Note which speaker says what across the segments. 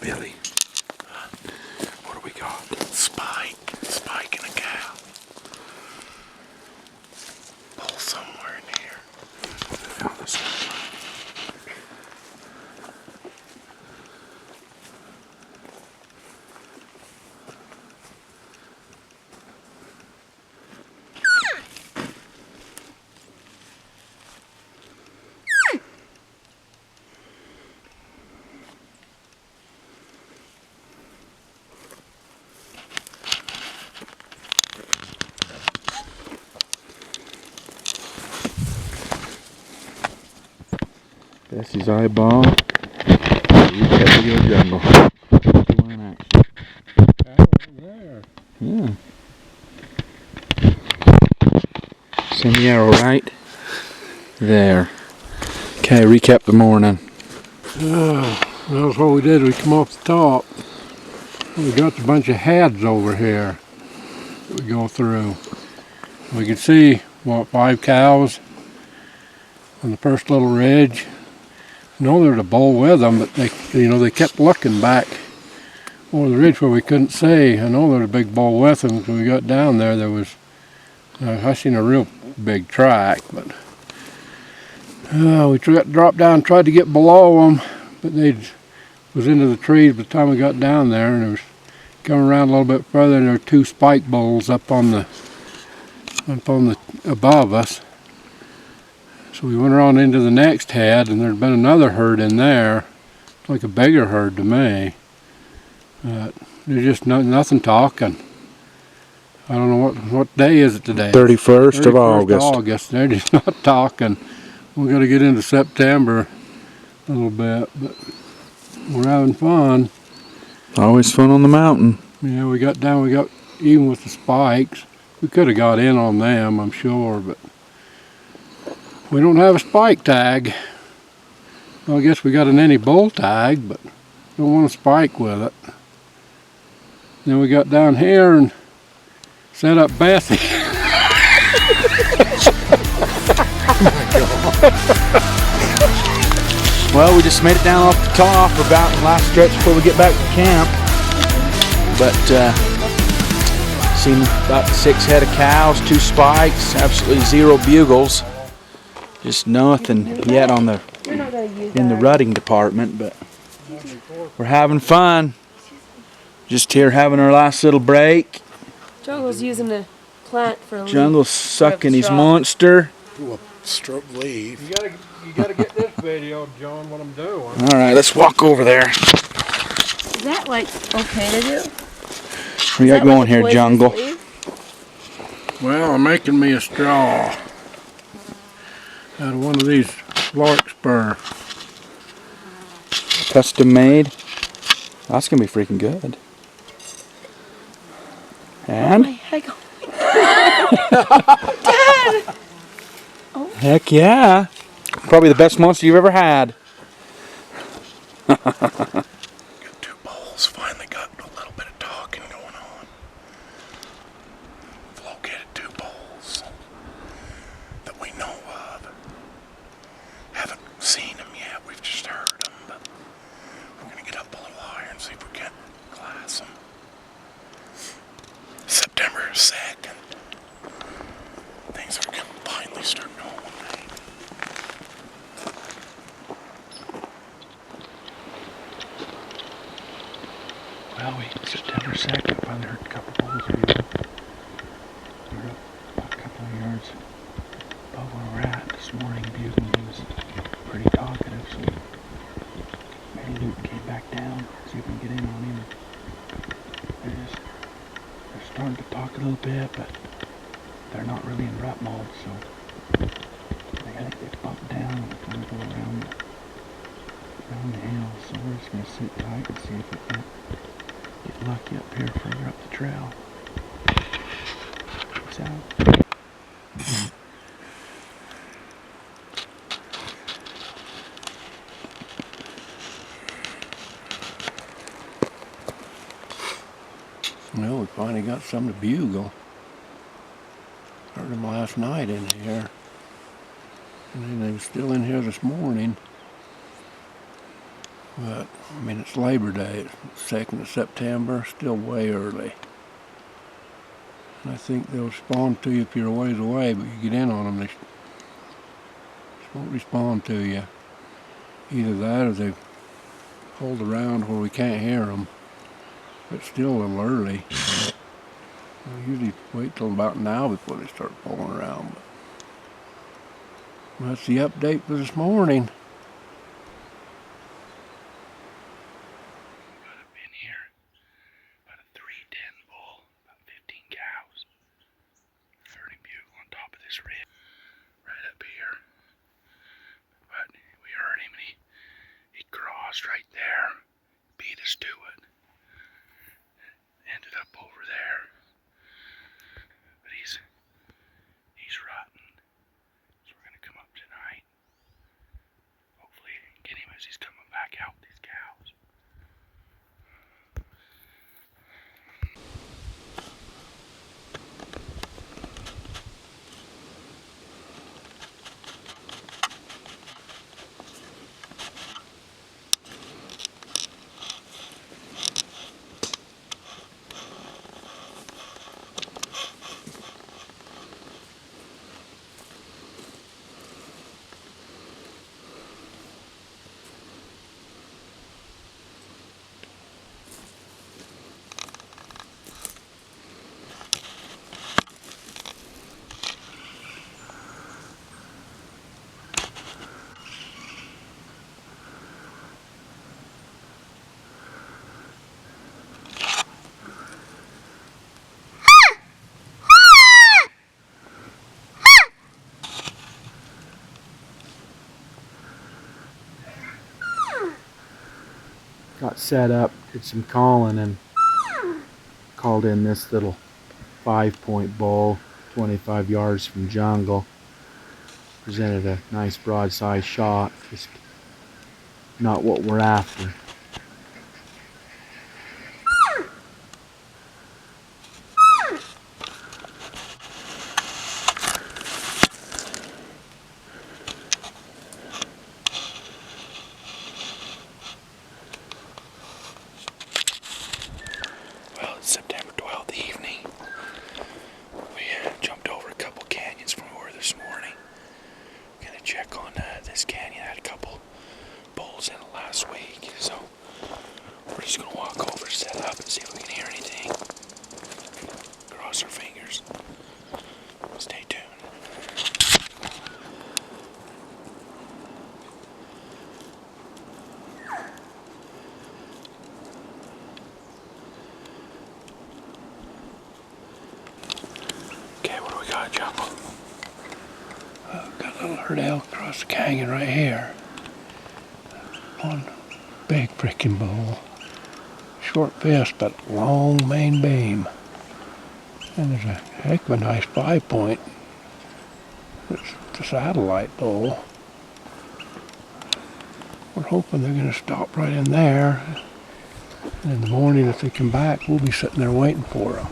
Speaker 1: there, Billy? What do we got? Spike and a cow. Bull somewhere in here. Oh, this one. Bessie's eyeball. Your jungle. One in action.
Speaker 2: There.
Speaker 1: Yeah. Semi-arrow right there. Okay, recap the morning.
Speaker 2: That's what we did. We come off the top. We got a bunch of heads over here that we go through. We could see, what, 5 cows on the first little ridge. I know there's a bull with them, but they kept looking back over the ridge where we couldn't see. I know there's a big bull with them. When we got down there, there was, I seen a real big track, but we dropped down and tried to get below them, but they was into the trees by the time we got down there, and it was coming around a little bit further, and there were 2 spike bulls up on the above us. So we went around into the next head, and there'd been another herd in there, like a bigger herd to me. There's just nothing talking. I don't know what day is it today.
Speaker 1: 31st of August.
Speaker 2: They're just not talking. We got to get into September a little bit, but we're having fun.
Speaker 1: Always fun on the mountain.
Speaker 2: Yeah, we got even with the spikes. We could have got in on them, I'm sure, but we don't have a spike tag. Well, I guess we got an any bull tag, but don't want a spike with it. Then we got down here and set up Bessie.
Speaker 1: Well, we just made it down off the top, about the last stretch before we get back to camp. But seen about 6 head of cows, 2 spikes, absolutely 0 bugles. Just nothing yet on the in the rutting department, but we're having fun. Just here having our last little break.
Speaker 3: Jungle's using the plant for a leaf.
Speaker 1: Jungle's sucking his monster.
Speaker 4: Ooh, a stroke leaf.
Speaker 2: You gotta get this video, John, what I'm doing.
Speaker 1: All right, let's walk over there.
Speaker 3: Is that like okay to do?
Speaker 1: What you got going here, Jungle?
Speaker 2: Well, I'm making me a straw out of one of these larkspur.
Speaker 1: Custom made. That's gonna be freaking good. And?
Speaker 3: Oh my heck. Dad! Oh.
Speaker 1: Heck yeah. Probably the best monster you've ever had.
Speaker 4: Got 2 bulls, finally got a little bit of talking going on. We've located 2 bulls that we know of. Haven't seen them yet, we've just heard them, but we're going to get up a little higher and see if we can class them. September 2nd. Things are going to finally start going.
Speaker 1: Well, September 2nd, finally heard a couple bulls bugle. We're up a couple of yards above where we're at this morning. Bugling was pretty talkative, so Mary Luke came back down, see if we can get in on him. They're starting to talk a little bit, but they're not really in rut mode, so I think they bumped down and kind of go around the hill. So we're just going to sit tight and see if we can get lucky up here further up the trail. Peace out.
Speaker 2: Well, we finally got some to bugle. Heard them last night in here. And then they were still in here this morning. But, I mean, it's Labor Day. It's 2nd of September, still way early. And I think they'll respond to you if you're a ways away, but you get in on them, they just won't respond to you. Either that or they hold around where we can't hear them. It's still a little early. I usually wait till about now before they start pulling around. But that's the update for this morning.
Speaker 4: In here, about a 310 bull, about 15 cows. Heard him bugle on top of this ridge, right up here. But we heard him and he crossed right there, beat us to it. Ended up over there. But he's rutting. So we're gonna come up tonight. Hopefully get him as he's coming back out with these cows.
Speaker 1: Got set up, did some calling, and called in this little 5-point bull, 25 yards from jungle. Presented a nice broadside shot, just not what we're after.
Speaker 4: Well, it's September 12th evening. We jumped over a couple canyons from where we were this morning. Gonna check on this canyon. Had a couple bulls in it last week, so we're just gonna walk over, set up, and see if we can hear anything. Cross our fingers. Stay tuned. Okay, what do we got, Jungle?
Speaker 2: Got a little herd elk across the canyon right here. One big freaking bull. Short fist, but long main beam. And there's a heck of a nice 5-point. It's the satellite bull. We're hoping they're going to stop right in there. And in the morning, if they come back, we'll be sitting there waiting for them.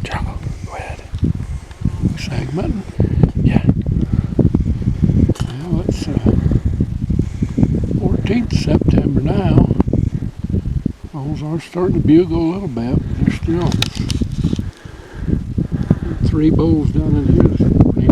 Speaker 4: Jungle, go ahead.
Speaker 2: Segmenting.
Speaker 4: Yeah.
Speaker 2: Well, it's 14th September now. Bulls are starting to bugle a little bit, but there's still 3 bulls down in here this morning.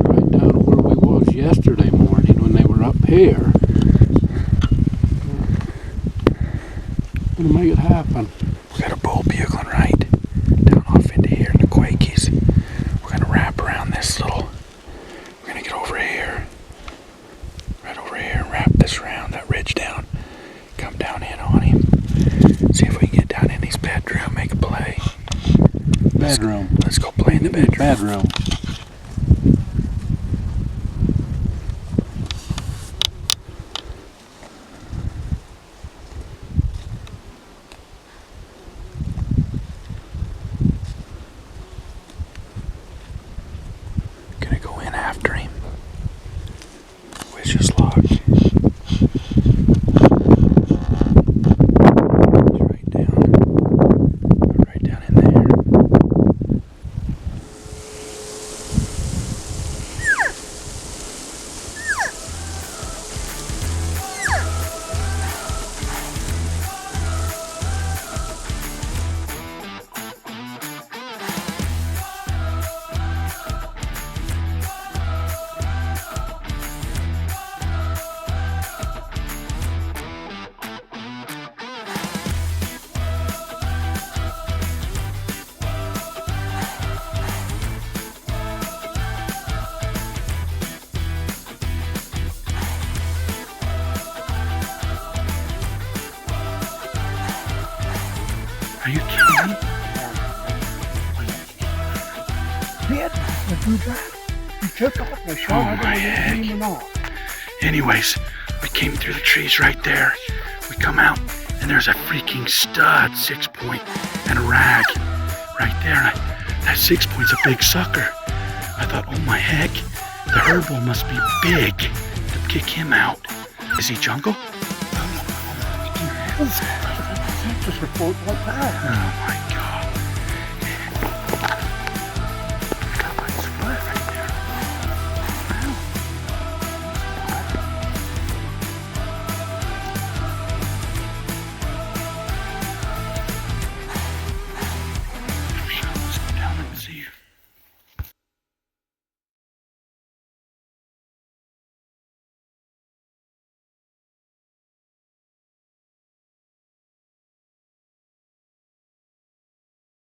Speaker 2: Right down to where we was yesterday morning when they were up here. Gonna make it happen.
Speaker 4: We got a bull bugling right down off into here in the Quakies. We're gonna wrap around this little. We're gonna get over here, right over here, and wrap this around that ridge down. Come down in on him. See if we can get down in his bedroom, make a play.
Speaker 2: Bedroom.
Speaker 4: Let's go play in the bedroom.
Speaker 2: Bedroom. too bad. You took off my shot.
Speaker 1: Oh,
Speaker 2: I
Speaker 1: my
Speaker 2: don't
Speaker 1: heck.
Speaker 2: even know.
Speaker 1: Anyways, we came through the trees right there. We come out, and there's a freaking stud 6-point and a rag right there. And that 6-point's a big sucker. I thought, oh my heck, the herbal must be big to kick him out. Is he jungle?
Speaker 2: Just a 4-point power.
Speaker 1: Oh my